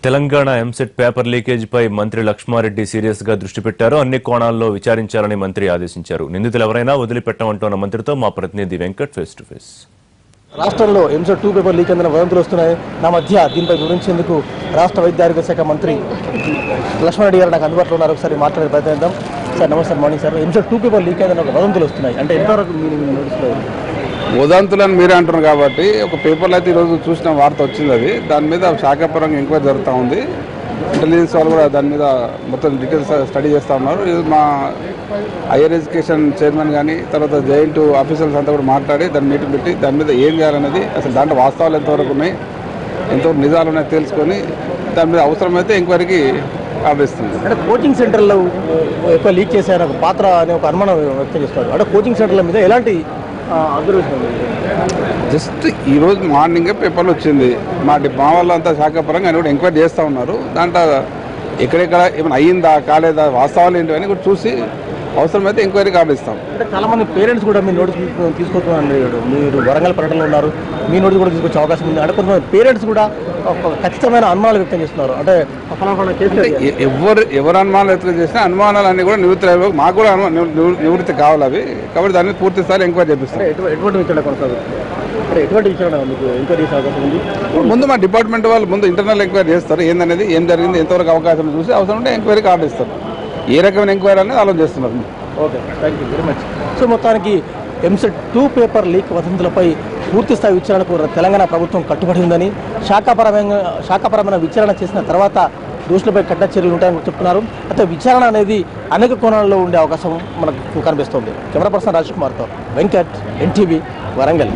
Telangana EAMCET paper లీకేజీపై మంత్రి Lakshma Reddy serious గా దృష్టి పెట్టారు. అన్ని కోణాల్లో విచారించాలని మంత్రి ఆదేశించారు. నిందితులు ఎవరైనా వదిలిపెట్టమంటున్న మంత్రితో మా ప్రతినిధి వెంకట్ ఫేస్ టు ఫేస్. రాష్ట్రంలో ఎంసెట్ 2 పేపర్ లీక్ అయిన వదంతులు వస్తున్నాయి. నా మధ్య దీనిపై వివరించేందుకు రాష్ట్ర వైద్య ఆరోగ్య శాఖ మంత్రి లక్ష్మారెడ్డి గారు నాకు అందుబాటులో ఉన్నారు. ఒకసారి మాట్లాడే ప్రయత్నిద్దాం. సార్ నమస్తే, morning sir. EAMCET 2 paper leak అయిన వదంతులు వస్తున్నాయి అంటే ఎంతవరకు మీరు నోటీసులో? వదంతులని మీరే అంటున్నారు కాబట్టి ఒక పేపర్లో అయితే ఈరోజు చూసిన వార్త వచ్చింది. అది దాని మీద శాఖాపరంగా ఎంక్వైరీ జరుగుతూ ఉంది. ఇంటెలిజెన్స్ వాళ్ళు కూడా దాని మీద మొత్తం డీటెయిల్స్ స్టడీ చేస్తూ ఉన్నారు. ఇది మా హైయర్ ఎడ్యుకేషన్ చైర్మన్ కానీ తర్వాత జాయింట్ ఆఫీసర్స్ అంతా కూడా మాట్లాడి దాన్ని మీటింగ్ పెట్టి దాని మీద ఏం చేయాలనేది, అసలు దాంట్లో వాస్తవాలు ఎంతవరకు ఉన్నాయి, ఎంతవరకు నిజాలు ఉన్నాయో తెలుసుకొని దాని మీద అవసరమైతే ఎంక్వైరీకి ఆదేశిస్తుంది. అంటే కోచింగ్ సెంటర్లో ఎక్కువ లీక్ చేసే ఒక పాత్ర అనే ఒక అనుమానం వ్యక్తం చేస్తారు. అంటే కోచింగ్ సెంటర్ల మీద ఎలాంటి అబ్జర్వేషన్? జస్ట్ ఈరోజు మార్నింగే పేపర్లు వచ్చింది. మా వాళ్ళంతా శాఖాపరంగా అని కూడా ఎంక్వైరీ చేస్తూ ఉన్నారు. దాంట్లో ఎక్కడెక్కడ ఏమైనా అయ్యిందా కాలేదా వాస్తవాలు ఏంటి అని కూడా చూసి అవసరమైతే ఎంక్వైరీకి ఆదేశిస్తాం. అంటే చాలా మంది పేరెంట్స్ కూడా మీ నోటీస్ తీసుకొస్తున్నారు. మీరు వరంగల్ పర్యటనలో ఉన్నారు, మీ నోటీస్ కూడా తీసుకొచ్చే అవకాశం ఉంది. అంటే కొంతమంది పేరెంట్స్ కూడా ఖచ్చితమైన అనుమానాలు వ్యక్తం చేస్తున్నారు. అంటే ఎవరు అనుమానాలు వ్యక్తం చేసినా అనుమానాలన్నీ కూడా నివృత్తి, మాకు కూడా నివృత్తి కావాలి అవి. కాబట్టి దాని మీద పూర్తి స్థాయి ఎంక్వైరీ చేపిస్తాం. ఎటువంటి విచారణ కొనసాగుతుంది? ఎటువంటి విచారణ మీకు ఎంక్వైరీ చేసే అవకాశం ఉంది? ముందు మా డిపార్ట్మెంట్ వాళ్ళు ముందు ఇంటర్నల్ ఎంక్వైరీ చేస్తారు. ఏందనేది, ఏం జరిగింది, ఎంతవరకు అవకాశం చూసి అవసరం ఉంటే ఎంక్వైరీకి ఆదేశిస్తారు. ఏ రకమైన ఎంక్వైరీ అనేది ఆలోచిస్తున్నారు. Okay, thank you very much. So మొత్తానికి ఎంసెట్ 2 పేపర్ లీక్ వదంతులపై పూర్తి స్థాయి విచారణకు తెలంగాణ ప్రభుత్వం కట్టుబడి ఉందని, శాఖాపరమైన విచారణ చేసిన తర్వాత దోషులపై కఠిన చర్యలు ఉంటాయని చెప్తున్నారు. అయితే విచారణ అనేది అనేక కోణాల్లో ఉండే అవకాశం మనకు కనిపిస్తోంది. కెమెరా పర్సన్ రాజ్ కుమార్తో వెంకట్, ఎన్టీవీ, వరంగల్.